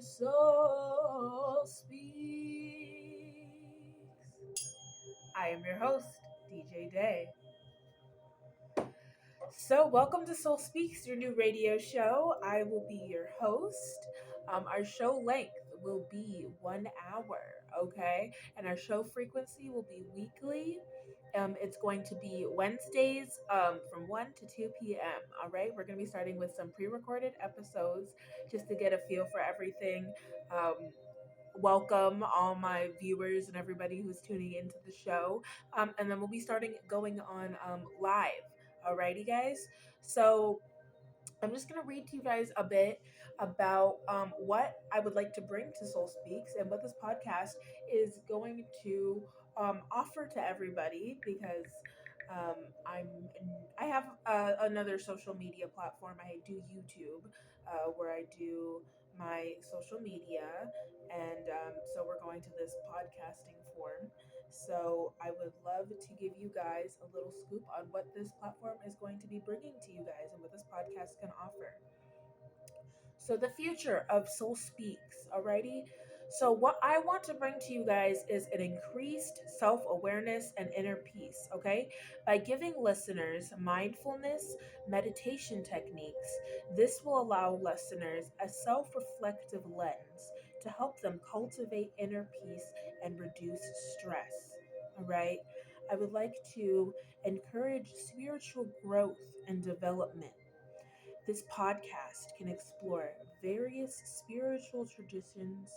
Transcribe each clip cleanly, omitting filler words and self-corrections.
to Soul Speaks. I am your host, DJ Day. So, welcome to Soul Speaks, your new radio show. I will be your host. Our show length will be 1 hour, okay? And our show frequency will be weekly. It's going to be Wednesdays from 1 to 2 p.m. All right, we're going to be starting with some pre recorded episodes just to get a feel for everything. Welcome all my viewers and everybody who's tuning into the show. And then we'll be starting going on live. Alrighty, guys. So I'm just going to read to you guys a bit about what I would like to bring to Soul Speaks and what this podcast is going to offer to everybody because um, I'm I have another social media platform. I do YouTube where I do my social media, and so we're going to this podcasting form. So I would love to give you guys a little scoop on what this platform is going to be bringing to you guys and what this podcast can offer. So the future of Soul Speaks, alrighty? So what I want to bring to you guys is an increased self-awareness and inner peace, okay? By giving listeners mindfulness, meditation techniques, this will allow listeners a self-reflective lens to help them cultivate inner peace and reduce stress. All right? I would like to encourage spiritual growth and development. This podcast can explore various spiritual traditions,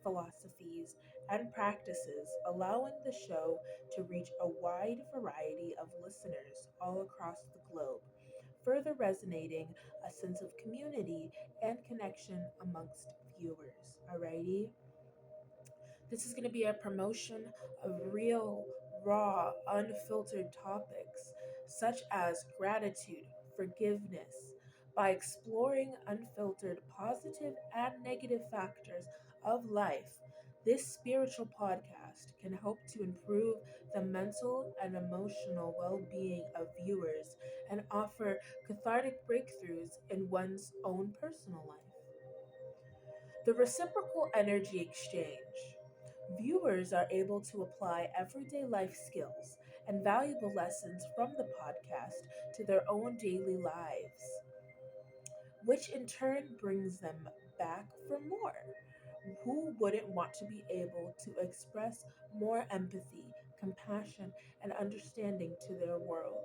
philosophies, and practices, allowing the show to reach a wide variety of listeners all across the globe, further resonating a sense of community and connection amongst viewers. Alrighty? This is going to be a promotion of real, raw, unfiltered topics such as gratitude, forgiveness, by exploring unfiltered positive and negative factors of life. This spiritual podcast can help to improve the mental and emotional well being of viewers and offer cathartic breakthroughs in one's own personal life. The reciprocal energy exchange. Viewers are able to apply everyday life skills and valuable lessons from the podcast to their own daily lives, which in turn brings them back for more. Who wouldn't want to be able to express more empathy, compassion, and understanding to their world?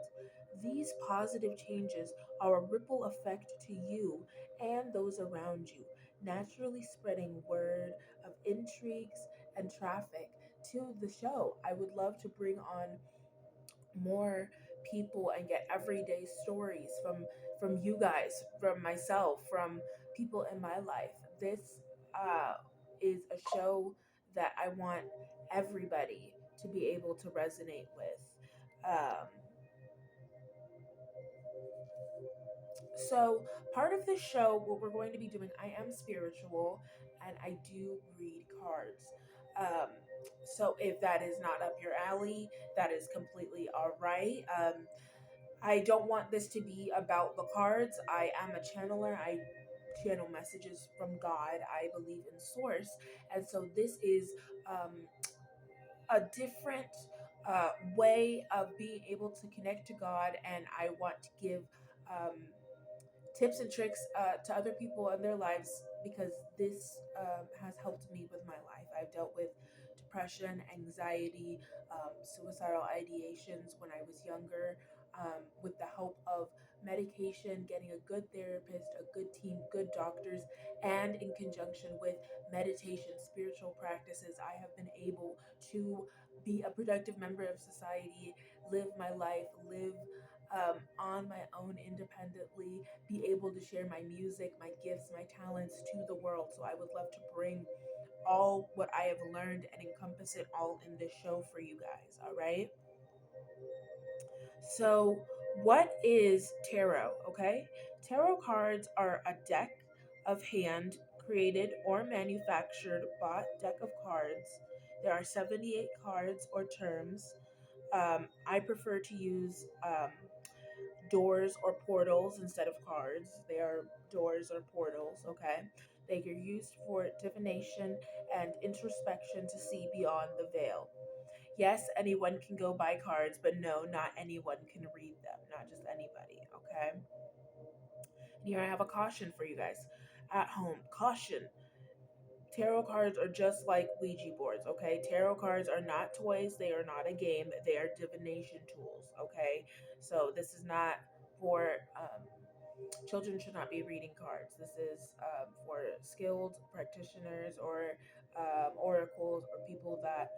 These positive changes are a ripple effect to you and those around you, naturally spreading word of intrigues and traffic to the show. I would love to bring on more people and get everyday stories from you guys, from myself, from people in my life. This uh, is a show that I want everybody to be able to resonate with. Um, so, part of the show, what we're going to be doing, I am spiritual and I do read cards. Um, so, if that is not up your alley, that is completely all right. I don't want this to be about the cards. I am a channeler. I channel messages from God. I believe in source. And so this is um, a different way of being able to connect to God. And I want to give um, tips and tricks to other people in their lives because this has helped me with my life. I've dealt with depression, anxiety, suicidal ideations when I was younger. With the help of medication, getting a good therapist, a good team, good doctors, and in conjunction with meditation, spiritual practices, I have been able to be a productive member of society, live my life, live on my own independently, be able to share my music, my gifts, my talents to the world. So I would love to bring all what I have learned and encompass it all in this show for you guys. All right. So, what is tarot? Okay. Tarot cards are a deck of hand created or manufactured bought deck of cards. There are 78 cards or terms. I prefer to use doors or portals instead of cards. They are doors or portals, okay? They are used for divination and introspection to see beyond the veil. Yes, anyone can go buy cards, but no, not anyone can read them. Not just anybody, okay? And here I have a caution for you guys at home. Caution. Tarot cards are just like Ouija boards, okay? Tarot cards are not toys, they are not a game, they are divination tools, okay? So this is not for children should not be reading cards. This is for skilled practitioners or oracles or people that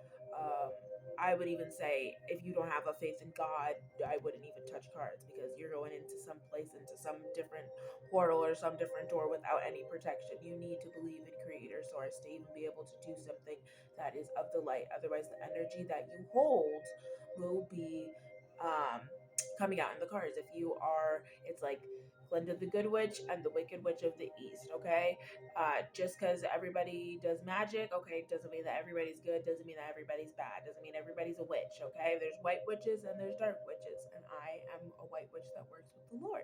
I would even say if you don't have a faith in God, I wouldn't even touch cards because you're going into some place, into some different portal or some different door without any protection. You need to believe in Creator Source to even be able to do something that is of the light. Otherwise, the energy that you hold will be coming out in the cards. If you are, it's like Glinda the Good Witch and the Wicked Witch of the East, okay? Just because everybody does magic, okay, doesn't mean that everybody's good, doesn't mean that everybody's bad, doesn't mean everybody's a witch, okay? There's white witches and there's dark witches, and I am a white witch that works with the Lord.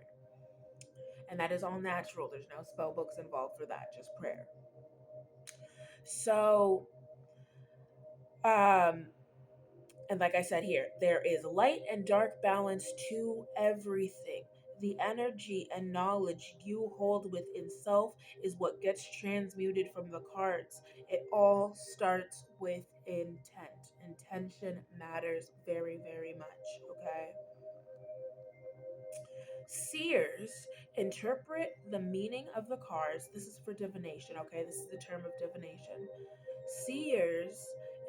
And that is all natural. There's no spell books involved for that, just prayer. So, um, and like I said here, there is light and dark balance to everything. The energy and knowledge you hold within self is what gets transmuted from the cards. It all starts with intent. Intention matters very, very much, okay? Seers interpret the meaning of the cards. This is for divination, okay? This is the term of divination. Seers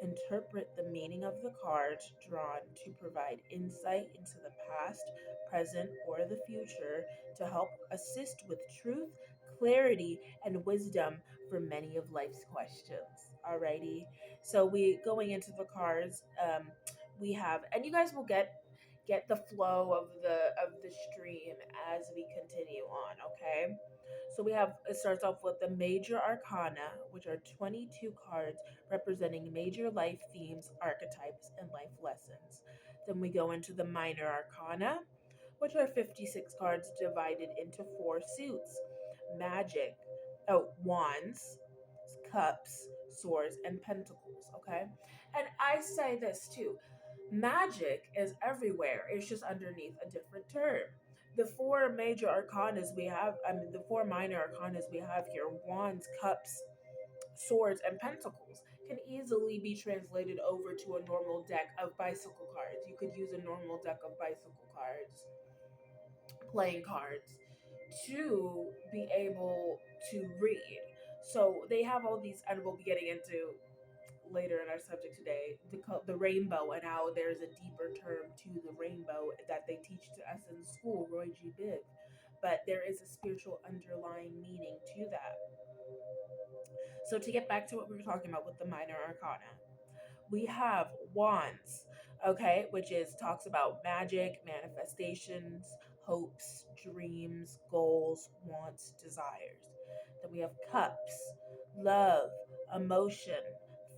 interpret the meaning of the cards drawn to provide insight into the past, present, or the future to help assist with truth, clarity, and wisdom for many of life's questions. Alrighty. So we going into the cards, we have, and you guys will get the flow of the stream as we continue on, okay? So we have, it starts off with the major arcana, which are 22 cards representing major life themes, archetypes, and life lessons. Then we go into the minor arcana, which are 56 cards divided into four suits: magic, wands, cups, swords, and pentacles, okay? And I say this too, magic is everywhere, it's just underneath a different term. The four major arcanas we have, I mean, the four minor arcanas we have here: wands, cups, swords, and pentacles, can easily be translated over to a normal deck of bicycle cards. You could use a normal deck of bicycle cards, playing cards, to be able to read. So they have all these, and we'll be getting into later in our subject today, the rainbow, and how there's a deeper term to the rainbow that they teach to us in school, Roy G. Biv. But there is a spiritual underlying meaning to that. So to get back to what we were talking about with the minor arcana, we have wands, okay, which is talks about magic, manifestations, hopes, dreams, goals, wants, desires. Then we have cups, love, emotion,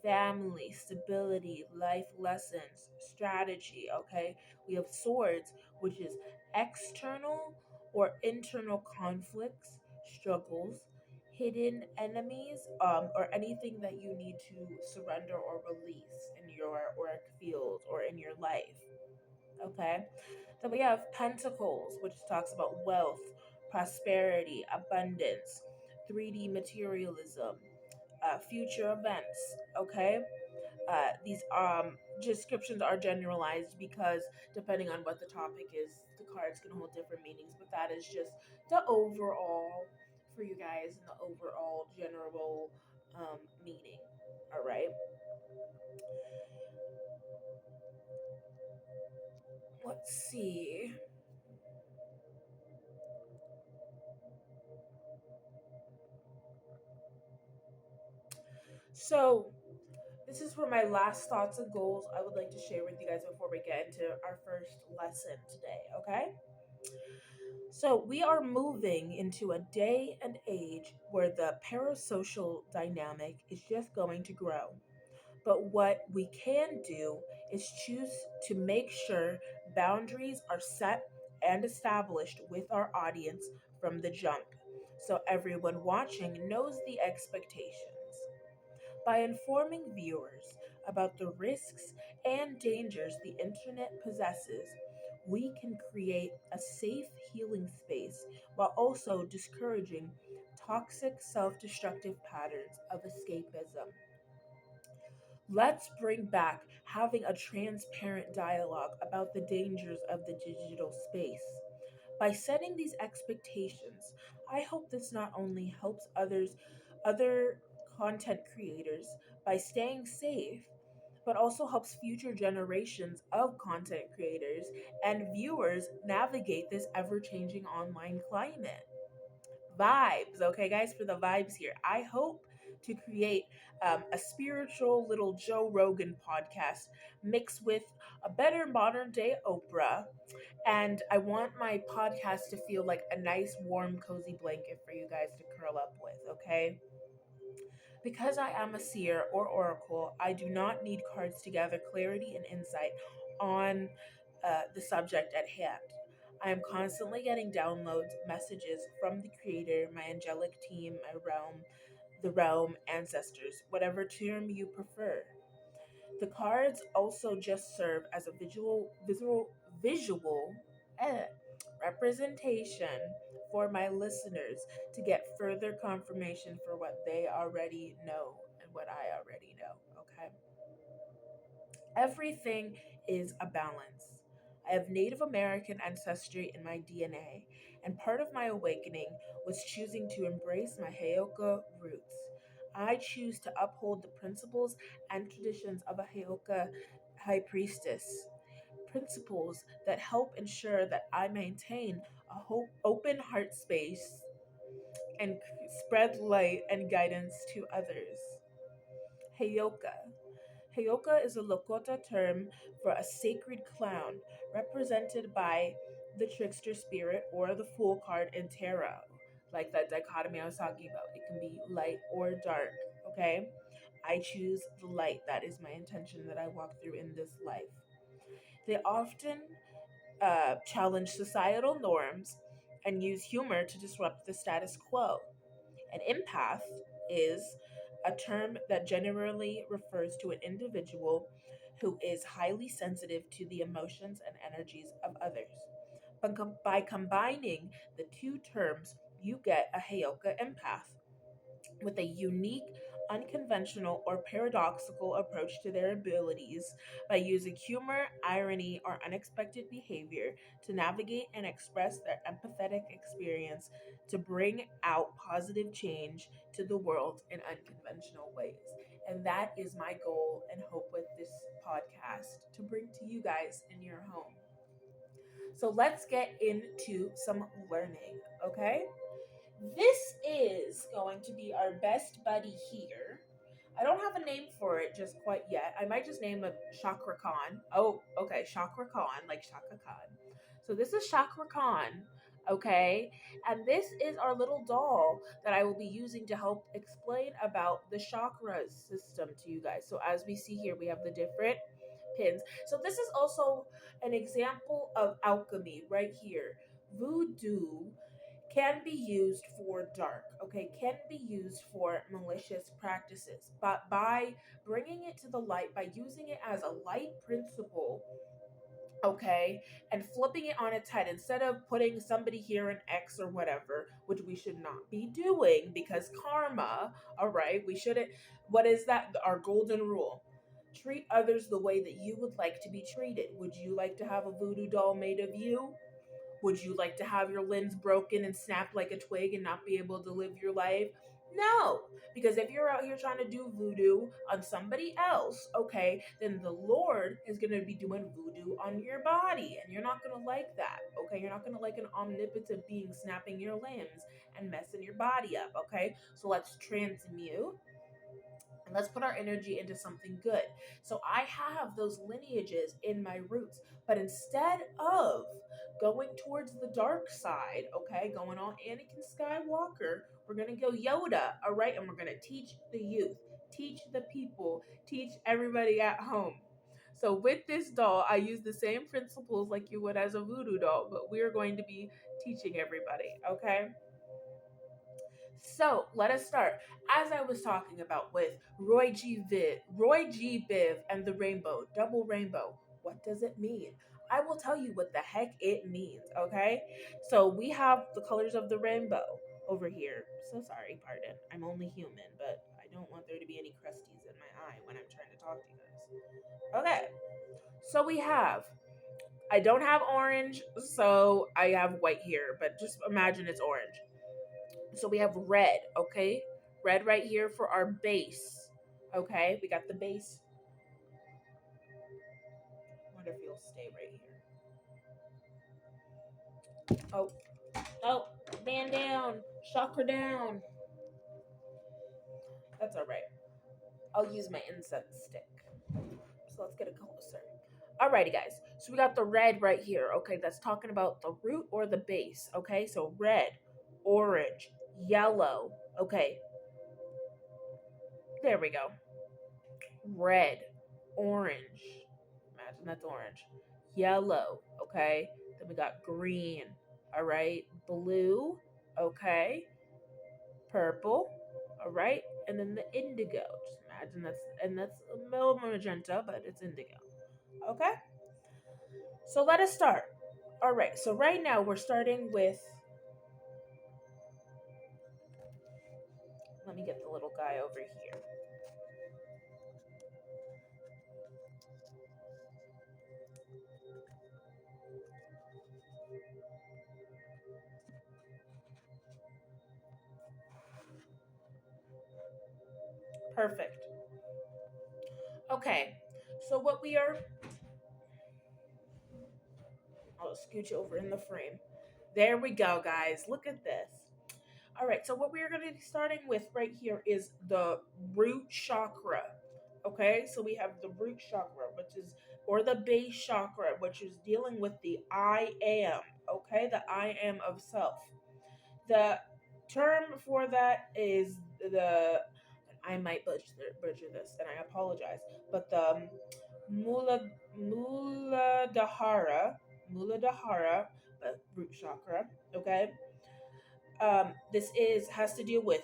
family, stability, life lessons, strategy, okay? We have swords, which is external or internal conflicts, struggles, hidden enemies, or anything that you need to surrender or release in your work field or in your life. Okay. Then we have pentacles, which talks about wealth, prosperity, abundance, 3D materialism, future events. Okay. These descriptions are generalized because depending on what the topic is, the cards can hold different meanings, but that is just the overall for you guys and the overall general meaning. All right. Let's see. So this is for my last thoughts and goals I would like to share with you guys before we get into our first lesson today. Okay. So we are moving into a day and age where the parasocial dynamic is just going to grow. But what we can do is choose to make sure boundaries are set and established with our audience from the jump. so everyone watching knows the expectations. By informing viewers about the risks and dangers the internet possesses, we can create a safe healing space while also discouraging toxic self destructive patterns of escapism. Let's bring back having a transparent dialogue about the dangers of the digital space. By setting these expectations, I hope this not only helps other content creators by staying safe, but also helps future generations of content creators and viewers navigate this ever-changing online climate. Vibes, okay, guys, for the vibes here. I hope to create a spiritual little Joe Rogan podcast mixed with a better modern day Oprah, and I want my podcast to feel like a nice, warm, cozy blanket for you guys to curl up with, okay? Because I am a seer or oracle, I do not need cards to gather clarity and insight on the subject at hand. I am constantly getting downloads, messages from the creator, my angelic team, my realm, the realm, ancestors, whatever term you prefer. The cards also just serve as a visual eh, representation for my listeners to get further confirmation for what they already know and what I already know. Okay. Everything is a balance. I have Native American ancestry in my DNA, and part of my awakening was choosing to embrace my Heoka roots. I choose to uphold the principles and traditions of a Heoka high priestess, principles that help ensure that I maintain a open heart space and spread light and guidance to others. Heyoka. Heyoka is a Lakota term for a sacred clown represented by the trickster spirit or the fool card in tarot. Like that dichotomy I was talking about. It can be light or dark, okay? I choose the light. That is my intention that I walk through in this life. They often challenge societal norms and use humor to disrupt the status quo. An empath is a term that generally refers to an individual who is highly sensitive to the emotions and energies of others. By combining the two terms, you get a Heyoka empath with a unique, unconventional, or paradoxical approach to their abilities by using humor, irony, or unexpected behavior to navigate and express their empathetic experience to bring out positive change to the world in unconventional ways. And that is my goal and hope with this podcast to bring to you guys in your home. So let's get into some learning, okay? This is going to be our best buddy here. I don't have a name for it just quite yet. I might just name it Chakra Khan. Oh, okay, Chakra Khan, like Shaka Khan. So this is Chakra Khan, okay? And this is our little doll that I will be using to help explain about the chakras system to you guys. So as we see here, we have the different pins. So this is also an example of alchemy right here. Voodoo can be used for dark, okay, can be used for malicious practices, but by bringing it to the light, by using it as a light principle, okay, and flipping it on its head instead of putting somebody here in X or whatever, which we should not be doing because karma, all right, we shouldn't. What is that? Our golden rule: treat others the way that you would like to be treated. Would you like to have a voodoo doll made of you? Would you like to have your limbs broken and snap like a twig and not be able to live your life? No, because if you're out here trying to do voodoo on somebody else, okay, then the Lord is going to be doing voodoo on your body, and you're not going to like that, okay? You're not going to like an omnipotent being snapping your limbs and messing your body up, okay? So let's transmute and let's put our energy into something good. So I have those lineages in my roots, but instead of going towards the dark side, okay, going on Anakin Skywalker, we're going to go Yoda, all right, and we're going to teach the youth, teach the people, teach everybody at home. So with this doll, I use the same principles like you would as a voodoo doll, but we're going to be teaching everybody, okay? So let us start. As I was talking about with Roy G. Biv, and the rainbow, double rainbow. What does it mean? I will tell you what the heck it means. Okay. So we have the colors of the rainbow over here. So sorry, pardon. I'm only human, but I don't want there to be any crusties in my eye when I'm trying to talk to you guys. Okay. So we have. I don't have orange, so I have white here, but just imagine it's orange. So we have red, okay? Red right here for our base. Okay, we got the base. I wonder if you'll stay right here. Oh, oh, man down, chakra down. That's all right. I'll use my incense stick. So let's get it closer. Alrighty, guys. So we got the red right here. Okay, that's talking about the root or the base. Okay, so red, orange, yellow. Okay, there we go. Red, orange. Imagine that's orange. Yellow, okay? Then we got green, all right? Blue, okay? Purple, all right? And then the indigo. Just imagine that's a little magenta, but it's indigo. Okay? So let us start. All right, so right now we're starting with, let me get the little guy over here. Perfect. Okay, so what we are, I'll scooch over in the frame. There we go, guys. Look at this. All right, so what we're going to be starting with right here is the root chakra. Okay, so we have the root chakra, which is, or the base chakra, which is dealing with the I am. Okay, the I am of self. The term for that is the, I might butcher this, and I apologize, but the mula muladhara, muladhara, root chakra. Okay, this is has to do with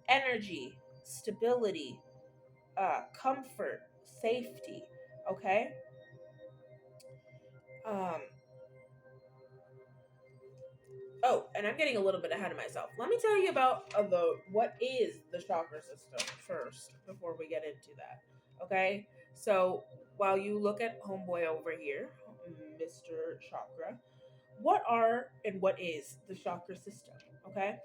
energy, stability, comfort, safety. Okay. Um, oh, and I'm getting a little bit ahead of myself. Let me tell you about the what is the chakra system first before we get into that. Okay. So while you look at homeboy over here, Mr. Chakra, what are and what is the chakra system? Okay.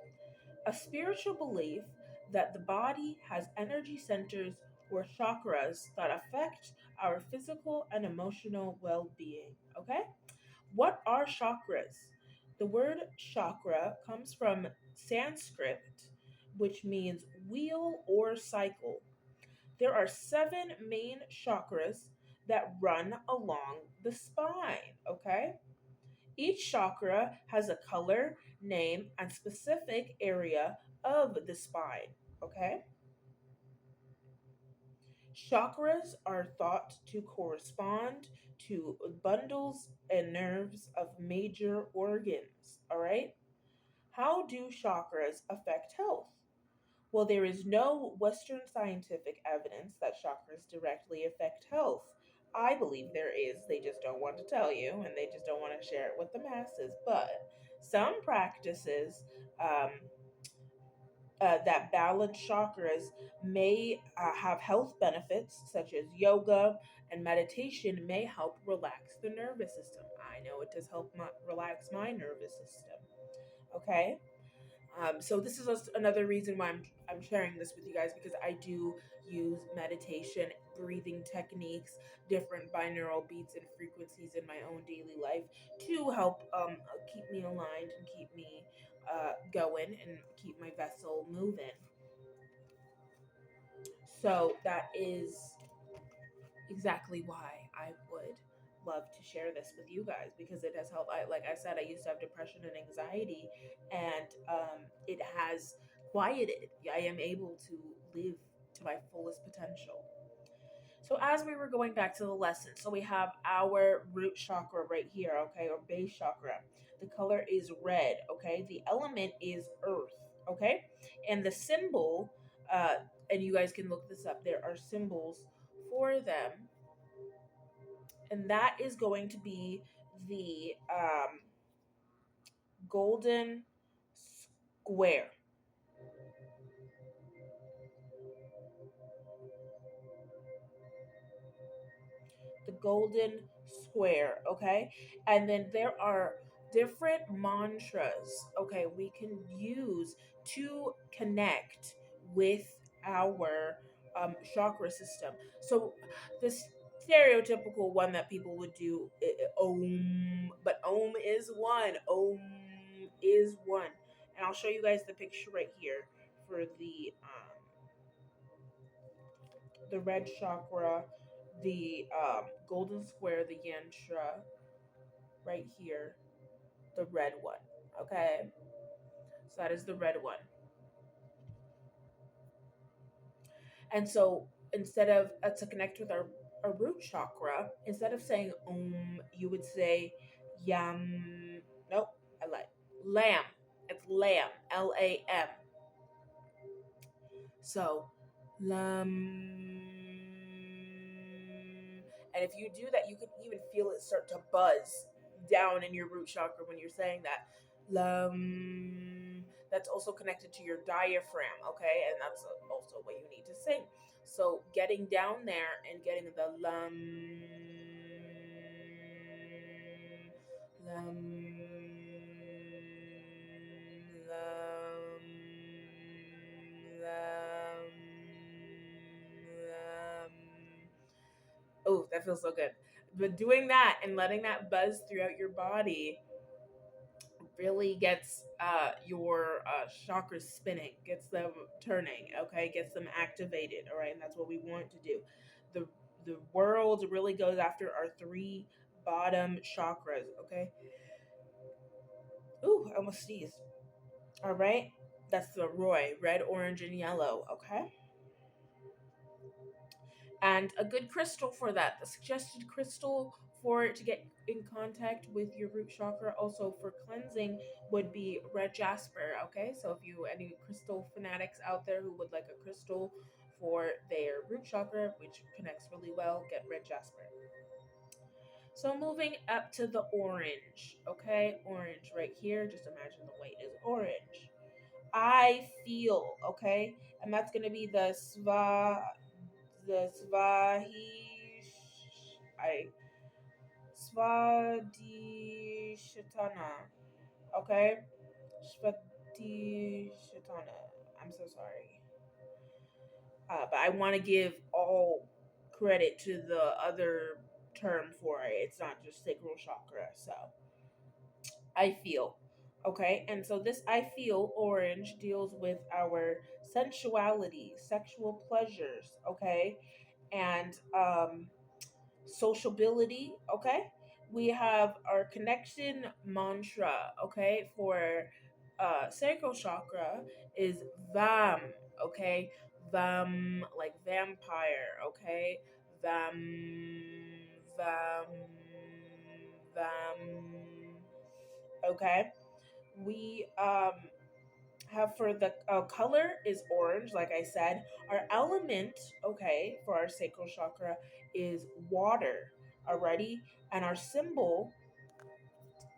A spiritual belief that the body has energy centers or chakras that affect our physical and emotional well being. Okay? What are chakras? The word chakra comes from Sanskrit, which means wheel or cycle. There are 7 main chakras that run along the spine. Okay? Each chakra has a color, name, and specific area of the spine. Okay? Chakras are thought to correspond to bundles and nerves of major organs. All right? How do chakras affect health? Well, there is no Western scientific evidence that chakras directly affect health. I believe there is. They just don't want to tell you and they just don't want to share it with the masses. But some practices um, that balance chakras may have health benefits, such as yoga and meditation, may help relax the nervous system. I know it does help relax my nervous system. Okay? So this is another reason why I'm sharing this with you guys, because I do use meditation, breathing techniques, different binaural beats and frequencies in my own daily life to help keep me aligned and keep me going and keep my vessel moving. So that is exactly why I would love to share this with you guys, because it has helped. Like I said, I used to have depression and anxiety, and it has quieted. I am able to live to my fullest potential. So as we were going back to the lesson, so we have our root chakra right here, okay, or base chakra. The color is red, okay. The element is earth, Okay, and the symbol, and you guys can look this up. There are symbols for them, and that is going to be the golden square. The golden square, okay? And then there are different mantras, okay, we can use to connect with our chakra system. So this stereotypical one that people would do, om, but om is one. Om is one. And I'll show you guys the picture right here for the red chakra, the golden square, the yantra, right here, the red one. Okay, so that is the red one. And so instead of to connect with our root chakra, instead of saying you would say yam. Nope, I lied. Lamb. It's lamb. Lam. So, and if you do that, you can even feel it start to buzz down in your root chakra when you're saying that. Lam. That's also connected to your diaphragm, okay? And that's also what you need to sing. So, getting down there and getting the lam, lam, lam, lam. Oh, that feels so good. But doing that and letting that buzz throughout your body really gets your chakras spinning, gets them turning, okay, gets them activated, all right, and that's what we want to do. The world really goes after our three bottom chakras, okay. Ooh, I almost sneezed. All right, that's the Roy, red, orange, and yellow, okay. And a good crystal for that, the suggested crystal for to get in contact with your root chakra, also for cleansing, would be red jasper. Okay, so if you any crystal fanatics out there who would like a crystal for their root chakra, which connects really well, get red jasper. So moving up to the orange, okay, orange right here. Just imagine the white is orange. I feel, okay, and that's gonna be the I Svadhisthana. Okay? Svadhisthana. I'm so sorry. But I want to give all credit to the other term for it. It's not just sacral chakra. So I feel. Okay? And so this I feel orange deals with our sensuality, sexual pleasures. Okay? And sociability, okay? We have our connection mantra, okay, for sacral chakra is vam, okay? Vam, like vampire, okay? Vam, vam, vam, okay? We have for the color is orange, like I said. Our element, okay, for our sacral chakra is water, already. And our symbol, let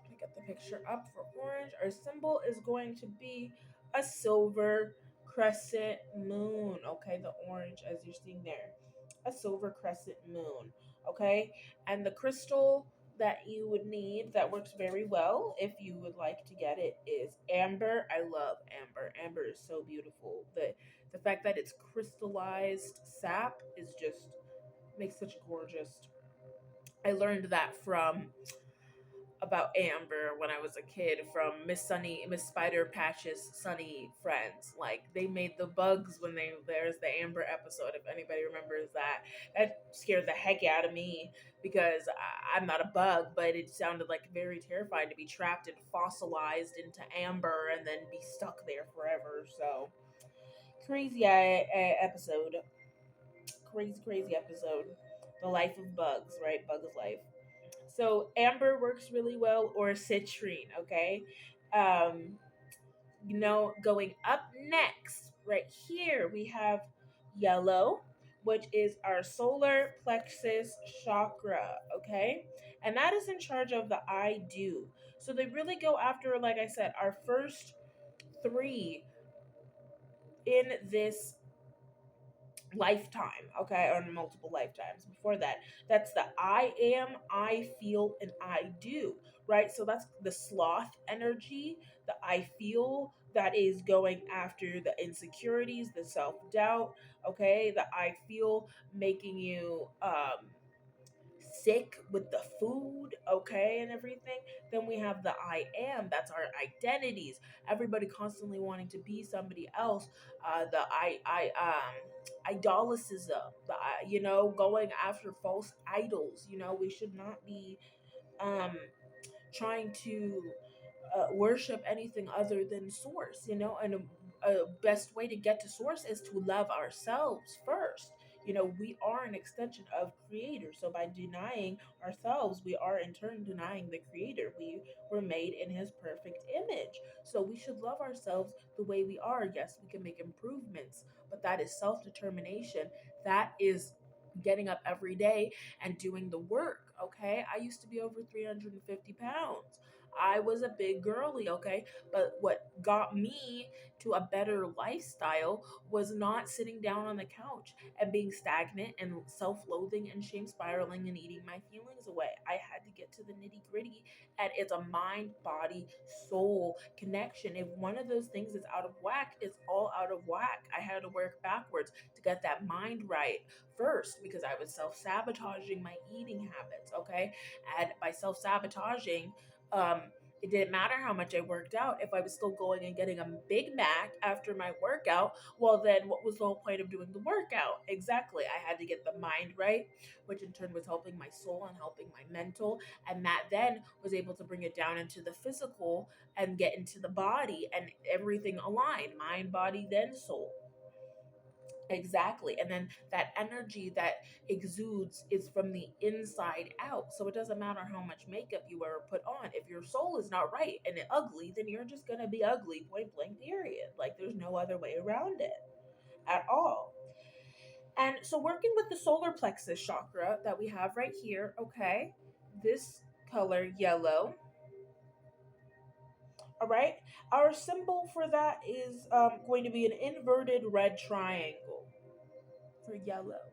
me get the picture up for orange. Our symbol is going to be a silver crescent moon, okay, the orange as you're seeing there, a silver crescent moon, okay. And the crystal that you would need that works very well if you would like to get it is amber. I love amber. Amber is so beautiful. The fact that it's crystallized sap is just makes such gorgeous. I learned that from about amber when I was a kid from Miss Spider Patch's Sunny friends. Like they made the bugs when there's the amber episode. If anybody remembers that, that scared the heck out of me because I'm not a bug, but it sounded like very terrifying to be trapped and fossilized into amber and then be stuck there forever. So crazy episode, crazy episode. The life of bugs, right? Bug's life. So amber works really well, or citrine. Okay, um, Going up next, right here, we have yellow, which is our solar plexus chakra, okay? And that is in charge of the I do. So they really go after, like I said, our first three in this lifetime, okay, or multiple lifetimes before that. That's the I am, I feel, and I do, right? So that's the sloth energy, the I feel that is going after the insecurities, the self doubt, okay, the I feel making you sick with the food, okay, and everything. Then we have the I am, that's our identities. Everybody constantly wanting to be somebody else. The idolicism, going after false idols. We should not be um trying to worship anything other than source, and a best way to get to source is to love ourselves first. We are an extension of creator, so by denying ourselves, we are in turn denying the creator. We were made in his perfect image, so we should love ourselves the way we are. Yes, we can make improvements, but that is self-determination. That is getting up every day and doing the work. Okay, I used to be over 350 pounds. I was a big girly, okay? But what got me to a better lifestyle was not sitting down on the couch and being stagnant and self loathing and shame spiraling and eating my feelings away. I had to get to the nitty gritty, and it's a mind, body, soul connection. If one of those things is out of whack, it's all out of whack. I had to work backwards to get that mind right first because I was self sabotaging my eating habits, okay? And by self sabotaging, um, it didn't matter how much I worked out. If I was still going and getting a Big Mac after my workout, well, then what was the whole point of doing the workout? Exactly. I had to get the mind right, which in turn was helping my soul and helping my mental. And that then was able to bring it down into the physical and get into the body and everything aligned mind, body, then soul. Exactly. And then that energy that exudes is from the inside out. So it doesn't matter how much makeup you ever put on. If your soul is not right and it ugly, then you're just going to be ugly, point blank, period. Like there's no other way around it at all. And so working with the solar plexus chakra that we have right here, okay, this color yellow. All right. Our symbol for that is going to be an inverted red triangle for yellow.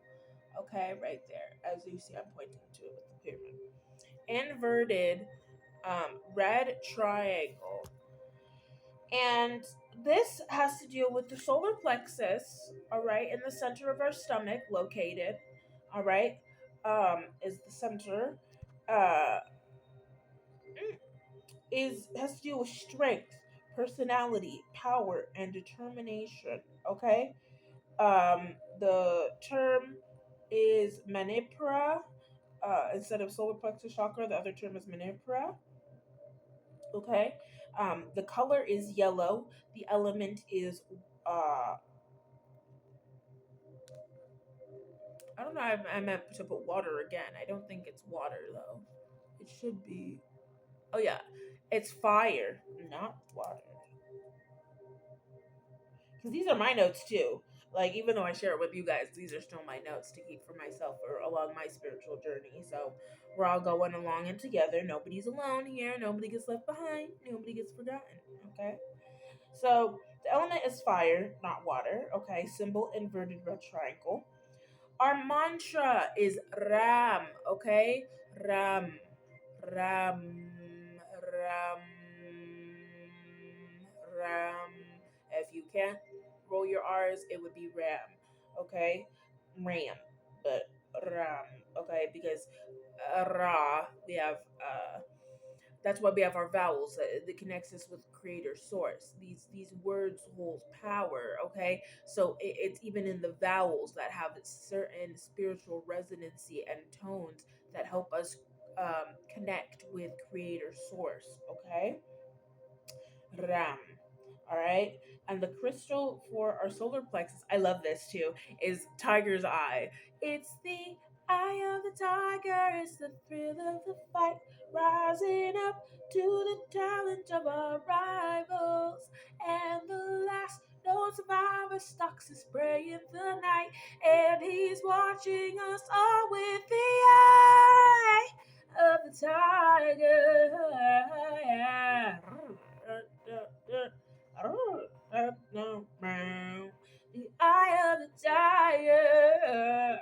Okay, right there. As you see, I'm pointing to it with the pyramid. Inverted red triangle. And this has to deal with the solar plexus, all right, in the center of our stomach, located, all right, is the center, uh, is has to do with strength, personality, power, and determination, okay? The term is manipura. Instead of solar plexus chakra, the other term is manipura. Okay. The color is yellow. The element is I don't know. I meant to put water again. I don't think it's water though. It should be. Oh yeah, it's fire, not water. Because these are my notes too. Like even though I share it with you guys, these are still my notes to keep for myself or along my spiritual journey. So we're all going along and together. Nobody's alone here. Nobody gets left behind. Nobody gets forgotten. Okay. So the element is fire, not water. Okay. Symbol inverted red triangle. Our mantra is Ram. Okay. Ram. Ram. Ram. Ram. If you can't roll your R's, it would be Ram. Okay? Ram. But Ram. Okay? Because Ra, we have, that's why we have our vowels that connects us with creator source. These words hold power, okay? So it's even in the vowels that have certain spiritual resonancy and tones that help us connect with creator source, okay? Ram. All right. And the crystal for our solar plexus, I love this too, is tiger's eye. It's the eye of the tiger is the thrill of the fight, rising up to the challenge of our rivals. And the last known survivor stalks his prey in the night, and he's watching us all with the eye of the tiger. The eye of the tiger.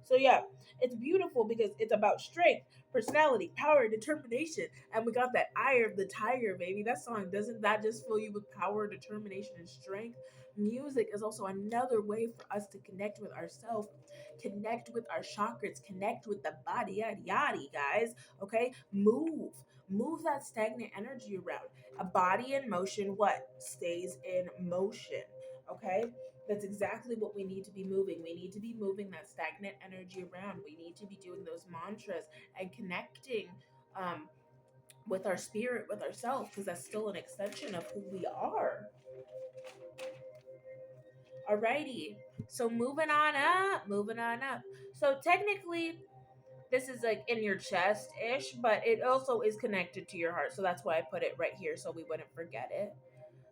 So yeah, it's beautiful because it's about strength, personality, power, determination, and we got that eye of the tiger, baby. That song, doesn't that just fill you with power, determination, and strength? Music is also another way for us to connect with ourselves, connect with our chakras, connect with the body, yada yada, guys. Okay, move that stagnant energy around. A body in motion, what stays in motion? Okay, that's exactly what we need to be moving. We need to be moving that stagnant energy around. We need to be doing those mantras and connecting um, with our spirit, with ourselves, because that's still an extension of who we are. Alrighty. So moving on up, moving on up. So technically, this is like in your chest ish, but it also is connected to your heart. So that's why I put it right here so we wouldn't forget it.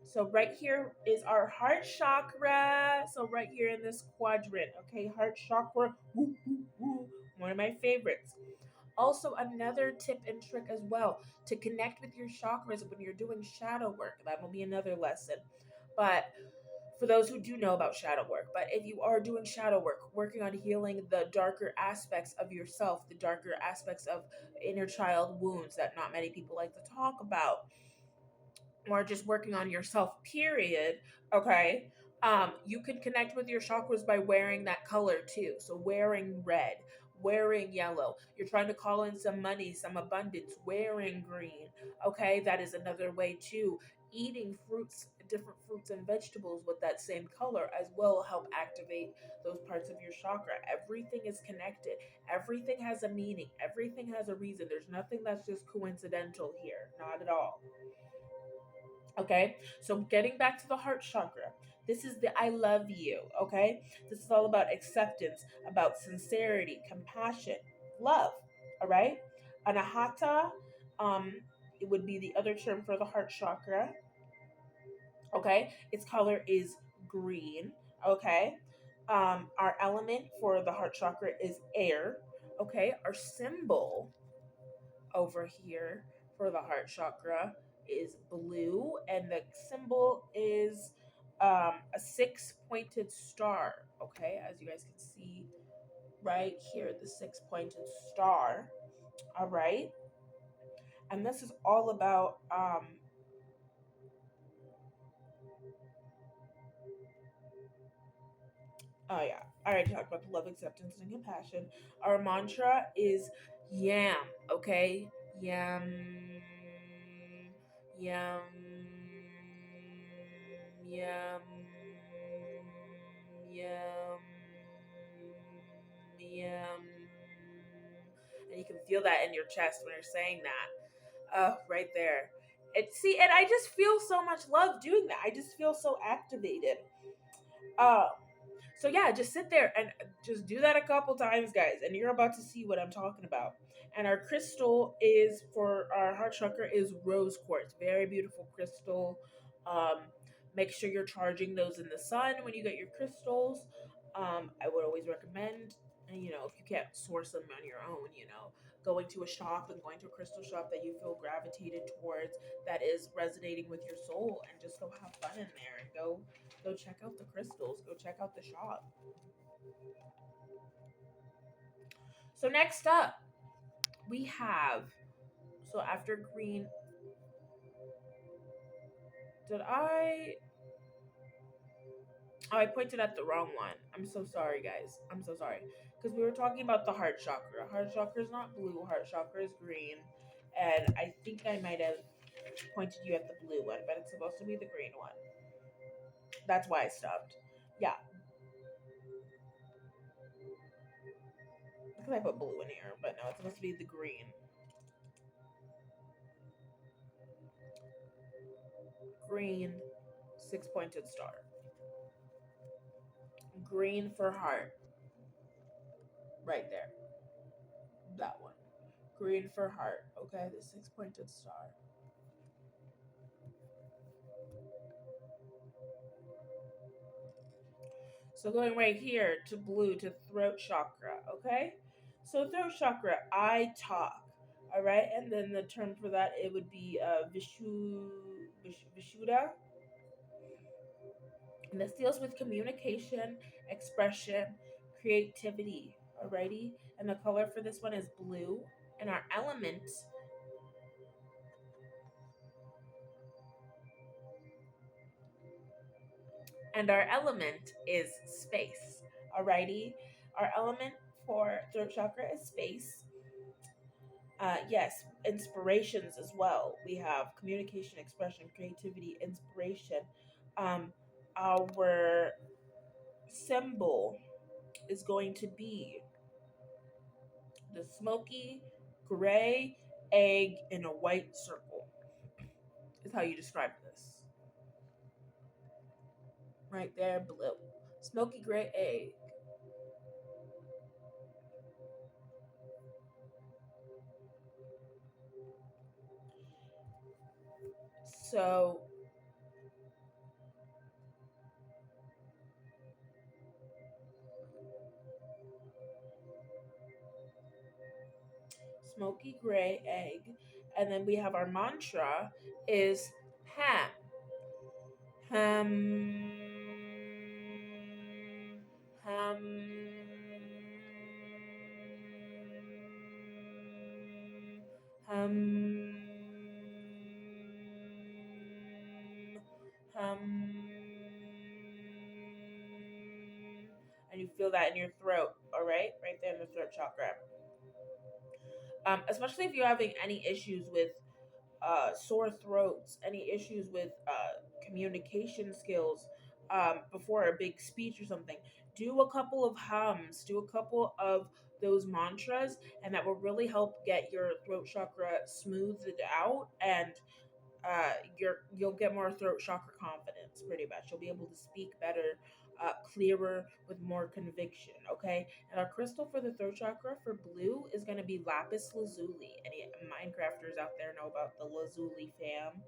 So right here is our heart chakra. So right here in this quadrant, okay, heart chakra, woo, woo, woo, one of my favorites. Also, another tip and trick as well to connect with your chakras when you're doing shadow work. That will be another lesson. But for those who do know about shadow work, but if you are doing shadow work, working on healing the darker aspects of yourself, the darker aspects of inner child wounds that not many people like to talk about, or just working on yourself, period, okay, you can connect with your chakras by wearing that color too. So wearing red, wearing yellow, you're trying to call in some money, some abundance, wearing green, okay, that is another way too. Eating fruits, different fruits and vegetables with that same color as well help activate those parts of your chakra. Everything is connected, everything has a meaning, everything has a reason. There's nothing that's just coincidental here, not at all. Okay, so getting back to the heart chakra, this is the I love you. Okay, this is all about acceptance, about sincerity, compassion, love. All right, anahata, it would be the other term for the heart chakra. Okay, its color is green. Okay, our element for the heart chakra is air. Okay, our symbol over here for the heart chakra is blue, and the symbol is a six pointed star. Okay, as you guys can see right here, the six pointed star. All right, and this is all about oh yeah, I already talked about the love, acceptance, and compassion. Our mantra is yam. Okay, yam, yam, yum, yum, yum. And you can feel that in your chest when you're saying that. Right there. And I just feel so much love doing that. I just feel so activated. Uh, so yeah, just sit there and just do that a couple times, guys, and you're about to see what I'm talking about. And our crystal is for our heart chakra is rose quartz, very beautiful crystal. Um, make sure you're charging those in the sun when you get your crystals. I would always recommend, if you can't source them on your own, going to a shop and going to a crystal shop that you feel gravitated towards, that is resonating with your soul, and just go have fun in there and go check out the crystals, go check out the shop. So next up, we have, so after green, did I oh, I pointed at the wrong one. I'm so sorry, guys. I'm so sorry. Because we were talking about the heart chakra. Heart chakra is not blue, heart chakra is green. And I think I might have pointed you at the blue one, but it's supposed to be the green one. That's why I stopped. Yeah, because I put blue in here, but no, it's supposed to be the green. Green, six pointed star. Green for heart. right there. That one. Green for heart. Okay, the 6-pointed star. So going right here to blue to throat chakra, okay? So throat chakra, I talk, all right? And then the term for that, it would be Vishuddha. And this deals with communication, expression, creativity, alrighty? And the color for this one is blue. And our element is space, alrighty? Our element for throat chakra is space. Yes, inspirations as well. We have communication, expression, creativity, inspiration. Um, our symbol is going to be the smoky gray egg in a white circle, is how you describe this. Right there, blue. Smoky gray egg. So, smoky gray egg. And then we have our mantra is ham. Ham. Ham. Hum, hum, and you feel that in your throat, all right there in the throat chakra. Especially if you're having any issues with sore throats, any issues with communication skills before a big speech or something, do a couple of hums, do a couple of those mantras, and that will really help get your throat chakra smoothed out, and you'll get more throat chakra confidence. Pretty much, you'll be able to speak better, clearer, with more conviction. Okay, and our crystal for the throat chakra for blue is going to be lapis lazuli. Any Minecrafters out there know about the lazuli fam?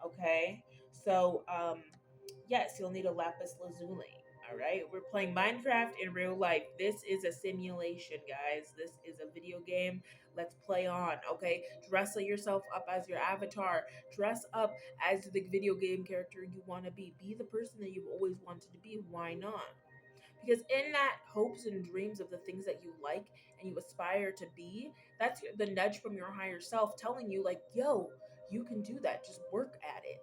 Okay, so yes, you'll need a lapis lazuli. All right, we're playing Minecraft in real life. This is a simulation, guys. This is a video game. Let's play on, okay? Dress yourself up as your avatar. Dress up as the video game character you want to be. Be the person that you've always wanted to be. Why not? Because in that hopes and dreams of the things that you like and you aspire to be, that's the nudge from your higher self telling you, like, yo, you can do that. Just work at it.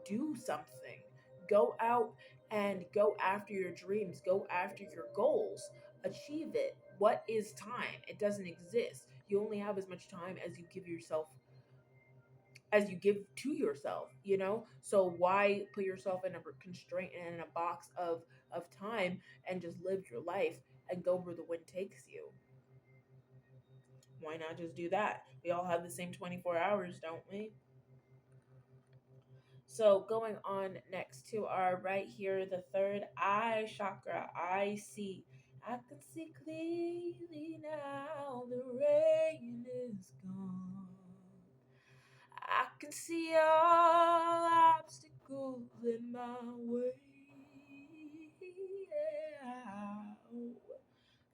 Do something. Go out and go after your dreams. Go after your goals. Achieve it. What is time? It doesn't exist. You only have as much time as you give yourself, as you give to yourself, you know? So why put yourself in a constraint and in a box of time, and just live your life and go where the wind takes you? Why not just do that? We all have the same 24 hours, don't we? So going on next to our right here, the third eye chakra. I see. I can see clearly now. The rain is gone. I can see all obstacles in my way.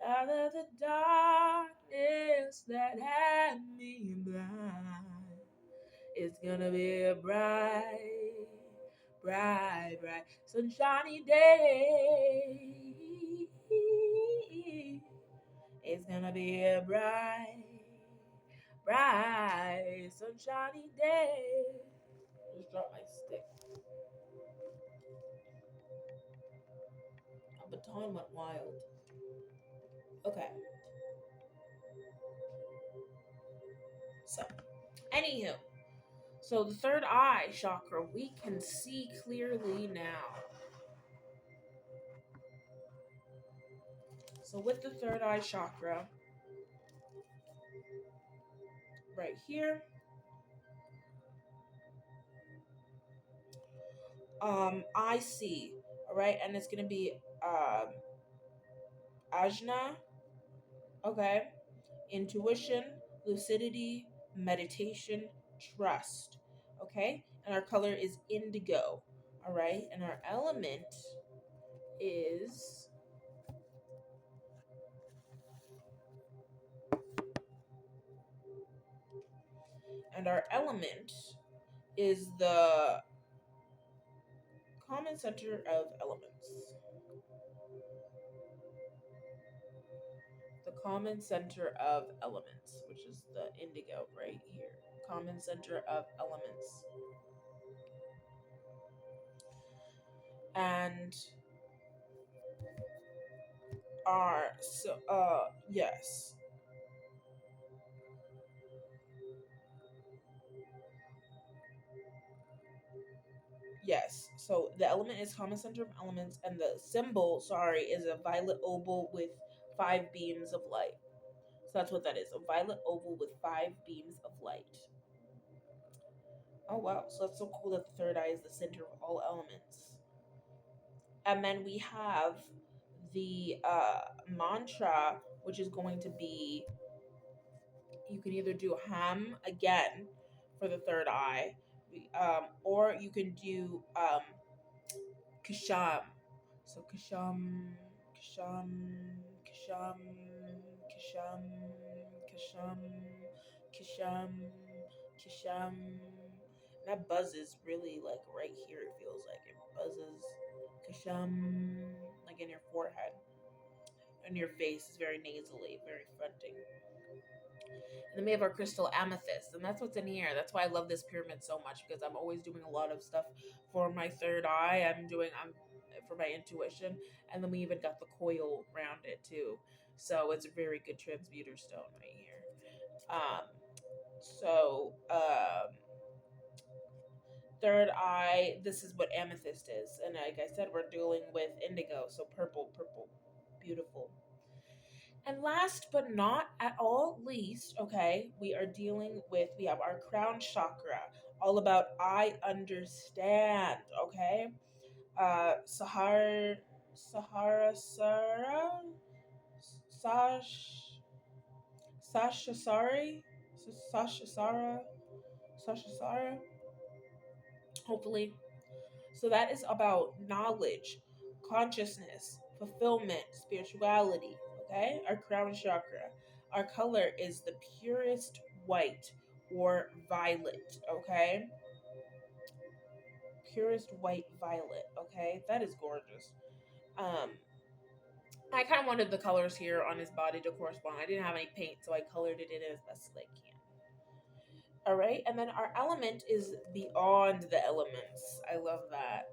Out of the darkness that had me blind, it's gonna be a bright, bright, sunshiny day. It's gonna be a bright, bright, sunshiny day. Just drop my stick. A baton went wild. Okay. So, anywho, so the third eye chakra, we can see clearly now. So with the third eye chakra, right here, I see, all right, and it's gonna be Ajna, Okay? Intuition, lucidity, meditation, trust. Okay? And our color is indigo. All right? And our element is the common center of elements. The common center of elements, which is the indigo right here. Common center of elements. And yes. Yes. So the element is common center of elements, and the symbol, sorry, is a violet oval with 5 beams of light. So that's what that is, a violet oval with 5 beams of light. Oh wow, so that's so cool that the third eye is the center of all elements. And then we have the mantra, which is going to be, you can either do ham again for the third eye, or you can do kasham. So kasham, kasham, kasham, kasham, kasham, kasham, kasham. That buzzes really like right here. It feels like it buzzes. Kasham, like in your forehead, and your face is very nasally, very fronting. And then we have our crystal amethyst, and that's what's in here. That's why I love this pyramid so much, because I'm always doing a lot of stuff for my third eye. I'm for my intuition, and then we even got the coil around it too. So it's a very good transmuter stone right here. Um, so third eye, this is what amethyst is, and like I said, we're dealing with indigo, so purple, purple, beautiful. And last but not at all least, okay, we have our crown chakra, all about I understand, okay? Sahara Sara, Sash, Sasha Sari, Sasha Sara, Sasha Sara, hopefully. So that is about knowledge, consciousness, fulfillment, spirituality. Okay, our crown chakra. Our color is the purest white or violet. Okay, purest white violet. Okay, that is gorgeous. Um, I kind of wanted the colors here on his body to correspond. I didn't have any paint, so I colored it in as best as I can. All right, and then our element is beyond the elements. I love that.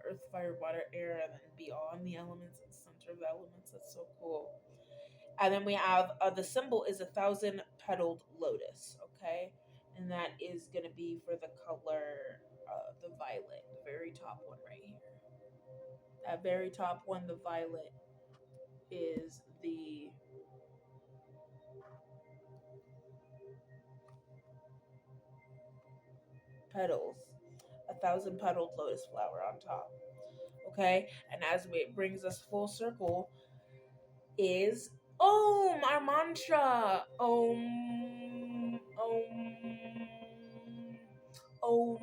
Earth, fire, water, air, and then beyond the elements and center of the elements. That's so cool. And then we have the symbol is 1,000 petaled lotus. Okay, and that is gonna be for the color the violet, the very top one right here. That very top one, the violet, is the petals, 1,000 petaled lotus flower on top. Okay, and as it brings us full circle, is Om, our mantra. Om, Om, Om.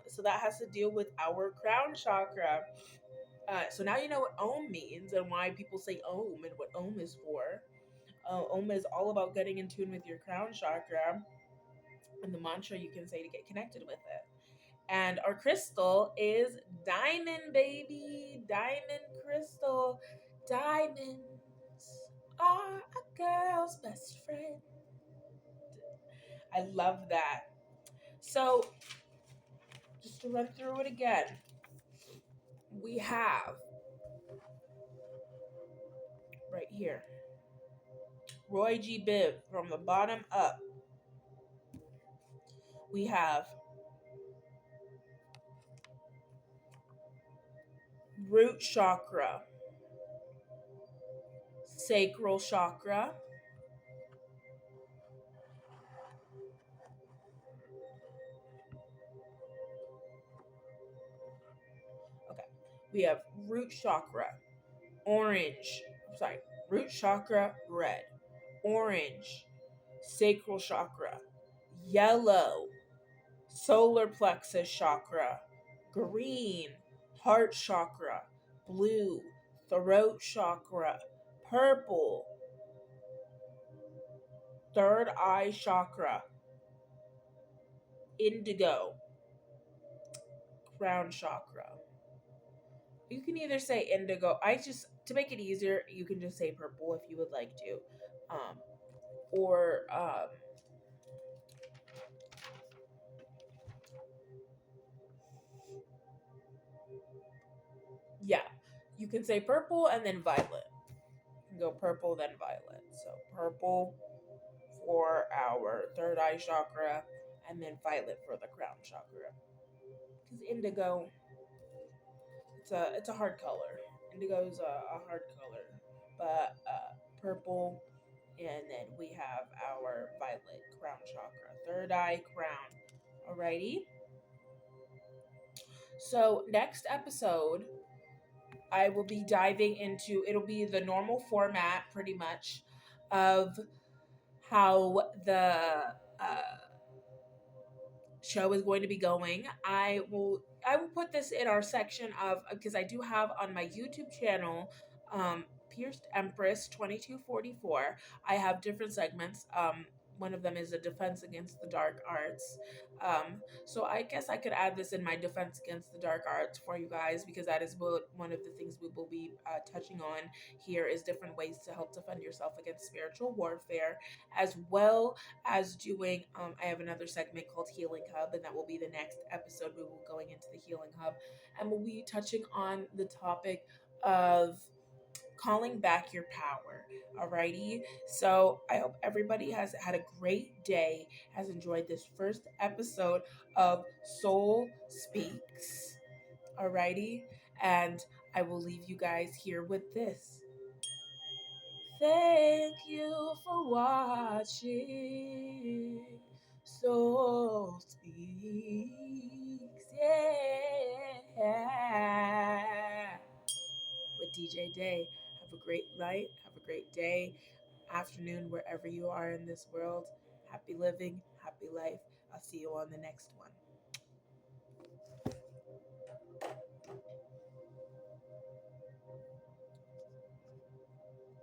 So that has to deal with our crown chakra. So now you know what Om means and why people say Om and what Om is for. Om is all about getting in tune with your crown chakra, and the mantra you can say to get connected with it. And our crystal is diamond, baby. Diamond crystal. Diamonds are a girl's best friend. I love that. So, just to run through it again, we have right here Roy G. Biv from the bottom up. We have root chakra, sacral chakra, okay, we have root chakra, orange, sorry, root chakra, red. Orange, sacral chakra. Yellow, solar plexus chakra. Green, heart chakra. Blue, throat chakra. Purple, third eye chakra. Indigo, crown chakra. You can either say indigo. I just, to make it easier, you can just say purple if you would like to. Um, or yeah, you can say purple and then violet. You can go purple then violet. So purple for our third eye chakra, and then violet for the crown chakra. Because indigo, it's a hard color. Indigo is a hard color, but purple, and then we have our violet crown chakra, third eye crown. Alrighty. So next episode, I will be diving into. It'll be the normal format, pretty much, of how the uh, show is going to be going. I will put this in our section of, because I do have on my YouTube channel, Pierced Empress 2244. I have different segments. One of them is a defense against the dark arts. So I guess I could add this in my defense against the dark arts for you guys, because that is one of the things we will be touching on here, is different ways to help defend yourself against spiritual warfare, as well as doing I have another segment called Healing Hub, and that will be the next episode. We will going into the Healing Hub, and we'll be touching on the topic of calling back your power. Alrighty, so I hope everybody has had a great day, has enjoyed this first episode of Soul Speaks. Alrighty, and I will leave you guys here with this. Thank you for watching Soul Speaks. Yeah. With DJ Day. Have a great night. Have a great day, afternoon, wherever you are in this world. Happy living, happy life. I'll see you on the next one.